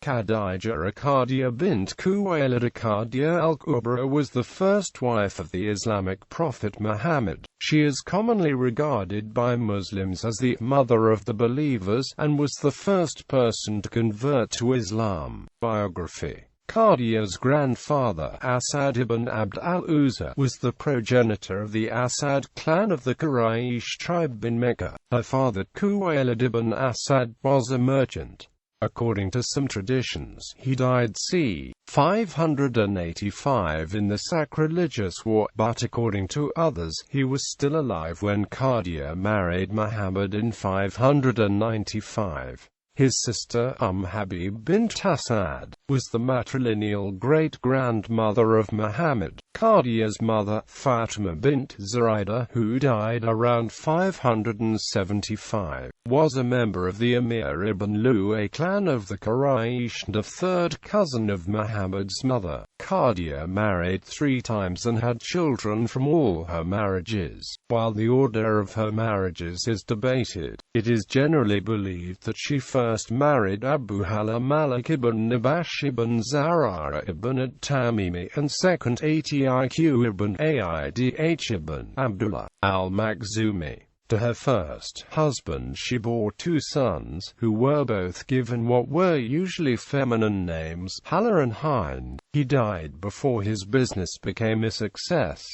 Khadija Khadija bint Khuwaylid Khadija al-Kubra was the first wife of the Islamic prophet Muhammad. She is commonly regarded by Muslims as the mother of the believers, and was the first person to convert to Islam. Biography. Khadija's grandfather, Asad ibn Abd al-Uzza, was the progenitor of the Asad clan of the Quraysh tribe in Mecca. Her father, Khuwaylid ibn Asad, was a merchant. According to some traditions, he died c. 585 in the sacrilegious war, but according to others, he was still alive when Khadija married Muhammad in 595. His sister, Habib bint Asad, was the matrilineal great-grandmother of Muhammad. Khadija's mother, Fatima bint Zuraida, who died around 575, was a member of the Amir ibn Lu'ay clan of the Quraysh and a third cousin of Muhammad's mother. Khadija married 3 times and had children from all her marriages. While the order of her marriages is debated, it is generally believed that she first married Abu Hala Malik ibn Nabash ibn Zarara ibn at-Tamimi, and second Atiq ibn Aidh ibn Abdullah al-Makhzumi. To her first husband she bore 2 sons, who were both given what were usually feminine names, Hala and Hind. He died before his business became a success.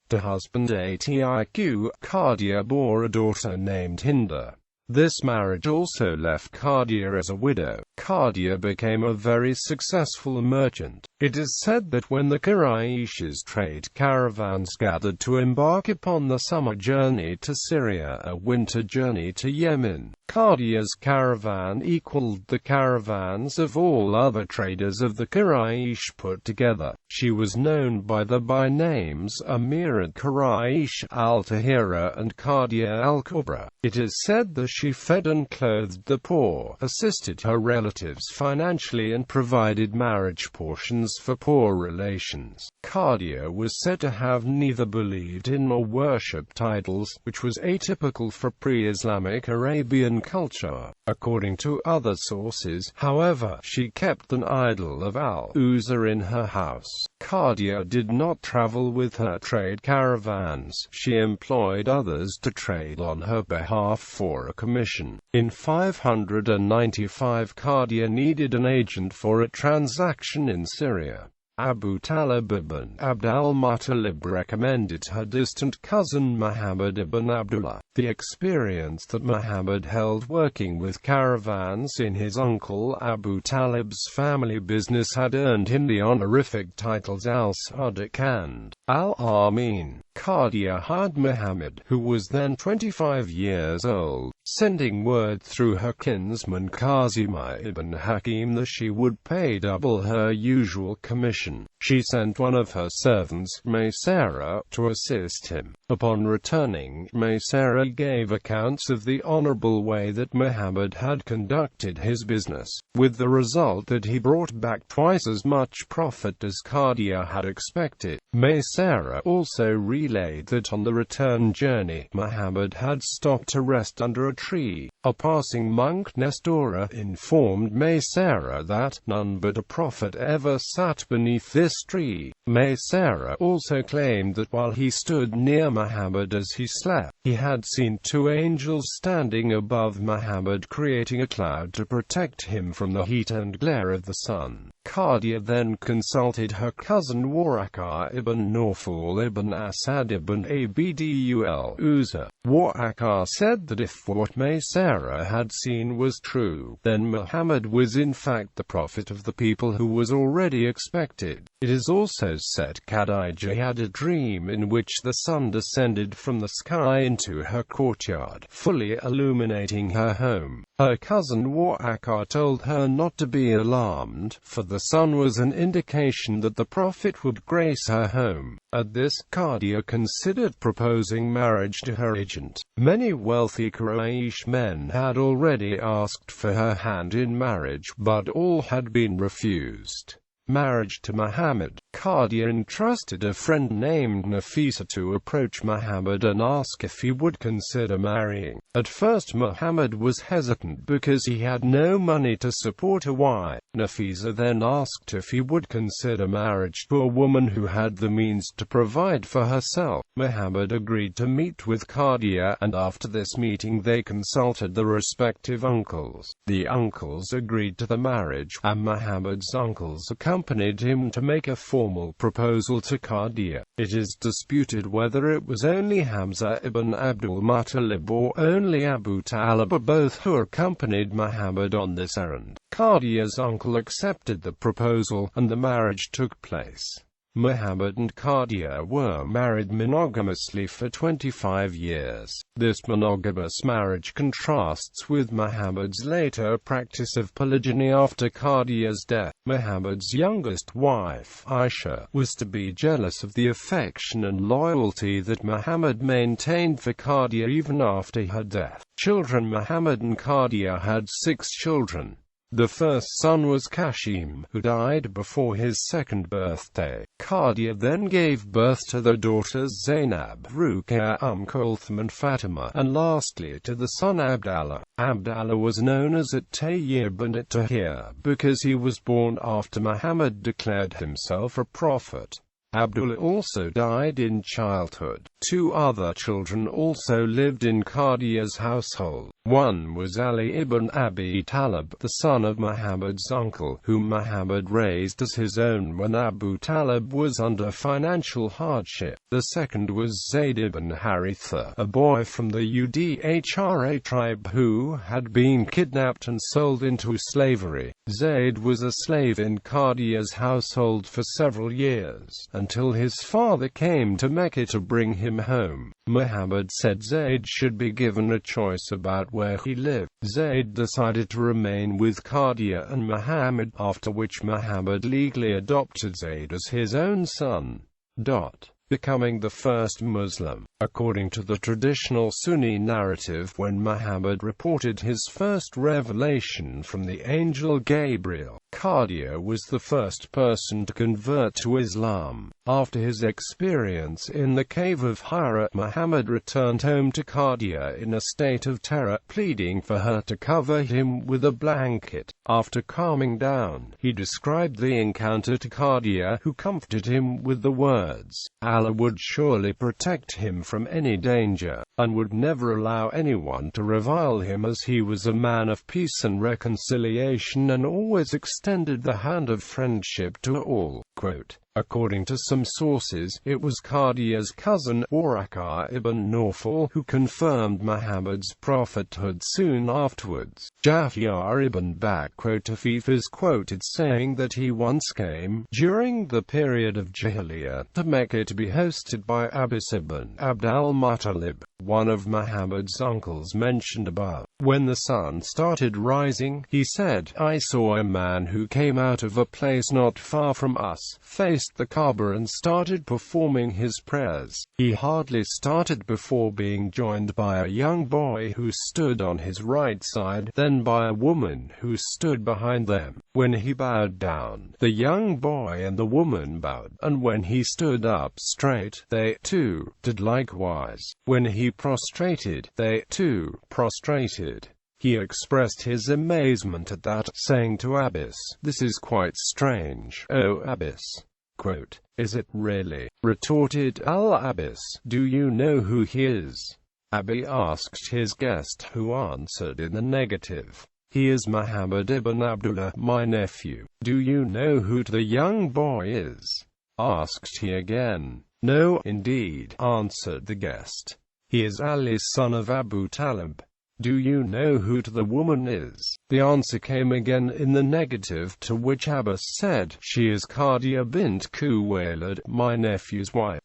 To husband Atiq, Khadija bore a daughter named Hinda. This marriage also left Khadija as a widow. Khadija became a very successful merchant. It is said that when the Quraysh's trade caravans gathered to embark upon the summer journey to Syria, a winter journey to Yemen, Khadija's caravan equaled the caravans of all other traders of the Quraysh put together. She was known by the names Amir al-Quraysh, al-Tahira, and Khadija al-Kubra. It is said that she fed and clothed the poor, assisted her relatives financially, and provided marriage portions for poor relations. Khadija was said to have neither believed in nor worshipped idols, which was atypical for pre-Islamic Arabian culture. According to other sources, however, she kept an idol of al-Uzza in her house. Khadija did not travel with her trade caravans. She employed others to trade on her behalf for a commission. In 595, Khadija needed an agent for a transaction in Syria. Abu Talib ibn Abd al-Muttalib recommended her distant cousin Muhammad ibn Abdullah. The experience that Muhammad held working with caravans in his uncle Abu Talib's family business had earned him the honorific titles al-Sadiq and al-Amin. Khadija hired Muhammad, who was then 25 years old, sending word through her kinsman Qasima ibn Hakim that she would pay double her usual commission. She sent one of her servants, Maysara, to assist him. Upon returning, Maysara gave accounts of the honorable way that Muhammad had conducted his business, with the result that he brought back twice as much profit as Khadija had expected. Maysara also relayed that on the return journey, Muhammad had stopped to rest under a tree. A passing monk, Nestora, informed Maysara that none but a prophet ever sat beneath this tree. Maysara also claimed that while he stood near Muhammad as he slept, he had seen 2 angels standing above Muhammad, creating a cloud to protect him from the heat and glare of the sun. Khadija then consulted her cousin Waraqah ibn Nawfal ibn Asad ibn Abdul Uzza. Waraqah said that if what Maysara had seen was true, then Muhammad was in fact the prophet of the people who was already expected. It is also said Khadija had a dream in which the sun descended from the sky into her courtyard, fully illuminating her home. Her cousin Waraqah told her not to be alarmed, for the sun was an indication that the prophet would grace her home. At this, Khadija considered proposing marriage to her agent. Many wealthy Quraysh men had already asked for her hand in marriage, but all had been refused. Marriage to Muhammad. Khadija entrusted a friend named Nafisa to approach Muhammad and ask if he would consider marrying. At first Muhammad was hesitant because he had no money to support a wife. Nafisa then asked if he would consider marriage to a woman who had the means to provide for herself. Muhammad agreed to meet with Khadija, and after this meeting they consulted the respective uncles. The uncles agreed to the marriage, and Muhammad's uncles accompanied him to make a formal proposal to Khadija. It is disputed whether it was only Hamza ibn Abdul Muttalib or only Abu Talib or both who accompanied Muhammad on this errand. Khadija's uncle accepted the proposal, and the marriage took place. Muhammad and Khadija were married monogamously for 25 years. This monogamous marriage contrasts with Muhammad's later practice of polygyny after Khadija's death. Muhammad's youngest wife, Aisha, was to be jealous of the affection and loyalty that Muhammad maintained for Khadija even after her death. Children. Muhammad and Khadija had 6 children. The first son was Kashim, who died before his 2nd birthday. Khadija then gave birth to the daughters Zainab, Ruqayya, Kulthum and Fatima, and lastly to the son Abdallah. Abdallah was known as at-Tayyib and at-Tahir because he was born after Muhammad declared himself a prophet. Abdullah also died in childhood. 2 other children also lived in Khadija's household. One was Ali ibn Abi Talib, the son of Muhammad's uncle, whom Muhammad raised as his own when Abu Talib was under financial hardship. The second was Zayd ibn Haritha, a boy from the Udhra tribe who had been kidnapped and sold into slavery. Zayd was a slave in Khadija's household for several years, until his father came to Mecca to bring him home. Muhammad said Zayd should be given a choice about where he lived. Zayd decided to remain with Khadija and Muhammad, after which Muhammad legally adopted Zayd as his own son. Becoming the first Muslim. According to the traditional Sunni narrative, when Muhammad reported his first revelation from the angel Gabriel, Khadija was the first person to convert to Islam. After his experience in the cave of Hira, Muhammad returned home to Khadija in a state of terror, pleading for her to cover him with a blanket. After calming down, he described the encounter to Khadija, who comforted him with the words, "Allah would surely protect him from any danger, and would never allow anyone to revile him, as he was a man of peace and reconciliation and always extended the hand of friendship to all." According to some sources, it was Khadija's cousin, Waraqah ibn Nawfal, who confirmed Muhammad's prophethood soon afterwards. Jafar ibn Afif is quoted saying that he once came, during the period of Jahiliyyah, to Mecca to be hosted by Abbas ibn Abd al-Muttalib, one of Muhammad's uncles mentioned above. When the sun started rising, he said, "I saw a man who came out of a place not far from us, faced the Kaaba and started performing his prayers. He hardly started before being joined by a young boy who stood on his right side, then by a woman who stood behind them. When he bowed down, the young boy and the woman bowed, and when he stood up straight, they, too, did likewise. When he prostrated, they, too, prostrated." He expressed his amazement at that, saying to Abbas, "This is quite strange, O Abbas." "Is it really?" retorted al-Abbas. "Do you know who he is?" Abi asked his guest, who answered in the negative. "He is Muhammad ibn Abdullah, my nephew." "Do you know who the young boy is?" asked he again. "No, indeed," answered the guest. "He is Ali's son of Abu Talib." "Do you know who the woman is?" The answer came again in the negative, to which Abbas said, "She is Khadija bint Khuwaylid, my nephew's wife."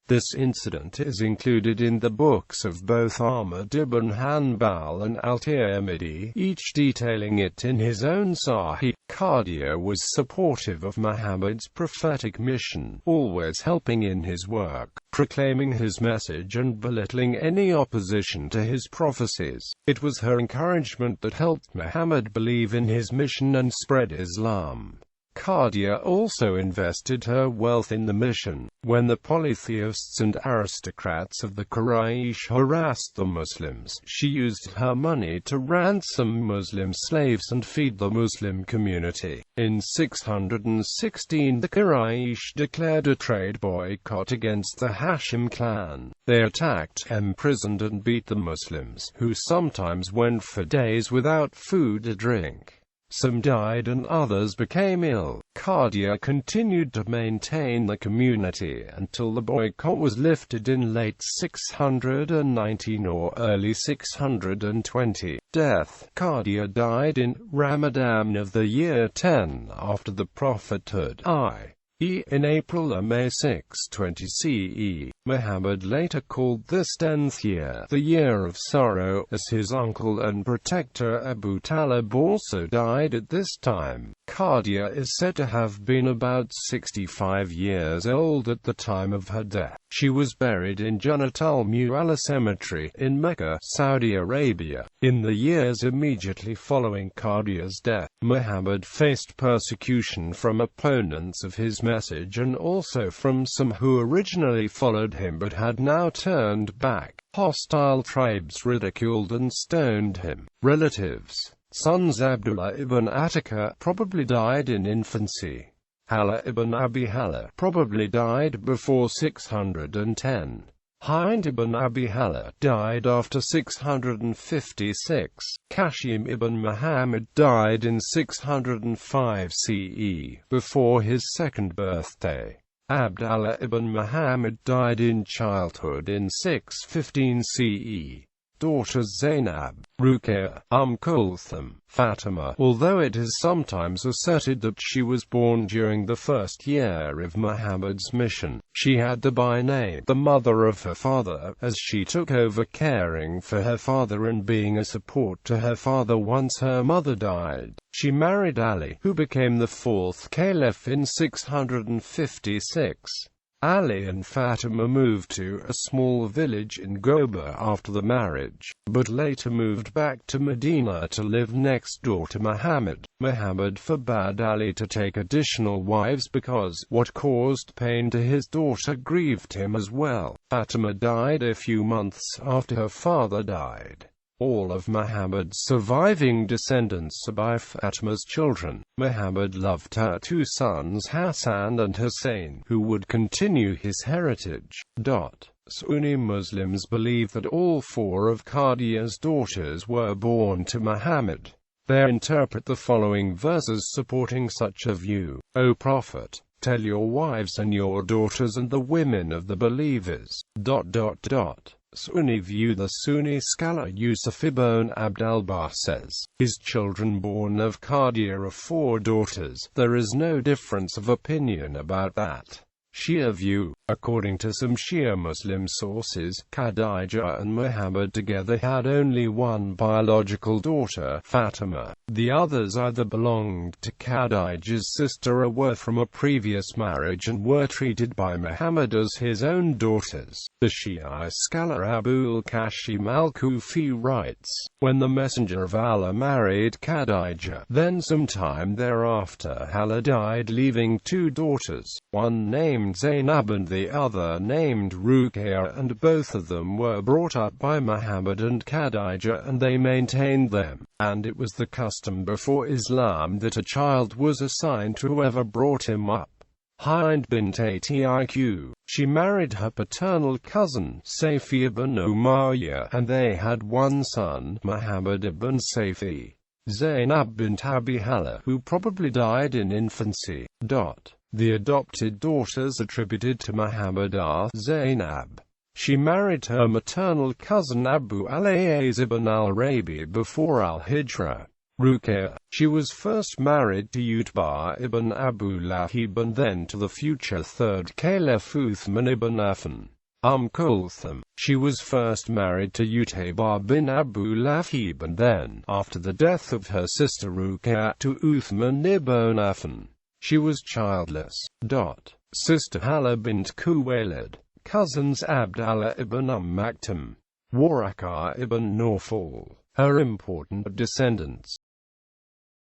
This incident is included in the books of both Ahmad ibn Hanbal and al-Tirmidhi, each detailing it in his own Sahih. Khadija was supportive of Muhammad's prophetic mission, always helping in his work, proclaiming his message and belittling any opposition to his prophecies. It was her encouragement that helped Muhammad believe in his mission and spread Islam. Khadija also invested her wealth in the mission. When the polytheists and aristocrats of the Quraysh harassed the Muslims, she used her money to ransom Muslim slaves and feed the Muslim community. In 616, the Quraysh declared a trade boycott against the Hashim clan. They attacked, imprisoned and beat the Muslims, who sometimes went for days without food or drink. Some died and others became ill. Khadija continued to maintain the community until the boycott was lifted in late 619 or early 620. Death. Khadija died in Ramadan of the year 10 after the prophethood, i.e. in April or May 620 CE. Muhammad later called this 10th year the year of sorrow, as his uncle and protector Abu Talib also died at this time. Khadija is said to have been about 65 years old at the time of her death. She was buried in Jannat al-Mu'alla Cemetery in Mecca, Saudi Arabia. In the years immediately following Khadija's death, Muhammad faced persecution from opponents of his message and also from some who originally followed him but had now turned back. Hostile tribes ridiculed and stoned him. Relatives. Sons Abdullah ibn Attika probably died in infancy. Hala ibn Abi Hala probably died before 610. Hind ibn Abi Hala died after 656. Kashim ibn Muhammad died in 605 CE, before his second birthday. Abdallah ibn Muhammad died in childhood in 615 CE. Daughters Zainab, Ruqayya, Kulthum, Fatima. Although it is sometimes asserted that she was born during the first year of Muhammad's mission, she had to by name the mother of her father, as she took over caring for her father and being a support to her father once her mother died. She married Ali, who became the fourth caliph in 656. Ali and Fatima moved to a small village in Goba after the marriage, but later moved back to Medina to live next door to Muhammad. Muhammad forbade Ali to take additional wives because what caused pain to his daughter grieved him as well. Fatima died a few months after her father died. All of Muhammad's surviving descendants are by Fatima's children. Muhammad loved her two sons Hassan and Hussein, who would continue his heritage. Sunni Muslims believe that all four of Khadija's daughters were born to Muhammad. They interpret the following verses supporting such a view. O Prophet, tell your wives and your daughters and the women of the believers. Sunni view. The Sunni scholar Yusuf ibn Abdalbar says, his children born of Khadija are four daughters. There is no difference of opinion about that. Shia view. According to some Shia Muslim sources, Khadija and Muhammad together had only one biological daughter, Fatima. The others either belonged to Khadija's sister or were from a previous marriage and were treated by Muhammad as his own daughters. The Shia scholar Abu al-Kashim al-Kufi writes, when the Messenger of Allah married Khadija, then sometime thereafter Hala died, leaving two daughters, one named Zainab and the other named Ruqayya, and both of them were brought up by Muhammad and Khadija, and they maintained them. And it was the custom before Islam that a child was assigned to whoever brought him up. Hind bint Atiq. She married her paternal cousin, Safi ibn Umayyah, and they had one son, Muhammad ibn Safi. Zainab bint Abi Hala, who probably died in infancy. The adopted daughters attributed to Muhammad are Zainab. She married her maternal cousin Abu al-Ayyaz ibn al-Rabi before al-Hijra. Ruqayya. She was first married to Utbah ibn Abu Lahab and then to the future third caliph Uthman ibn Affan. Kulthum. She was first married to Utbah bin Abu Lahab and then, after the death of her sister Ruqayya, to Uthman ibn Affan. She was childless. Sister Hala bint Khuwaylid. Cousins Abdallah ibn Maktum. Waraqah ibn Nawfal. Her important descendants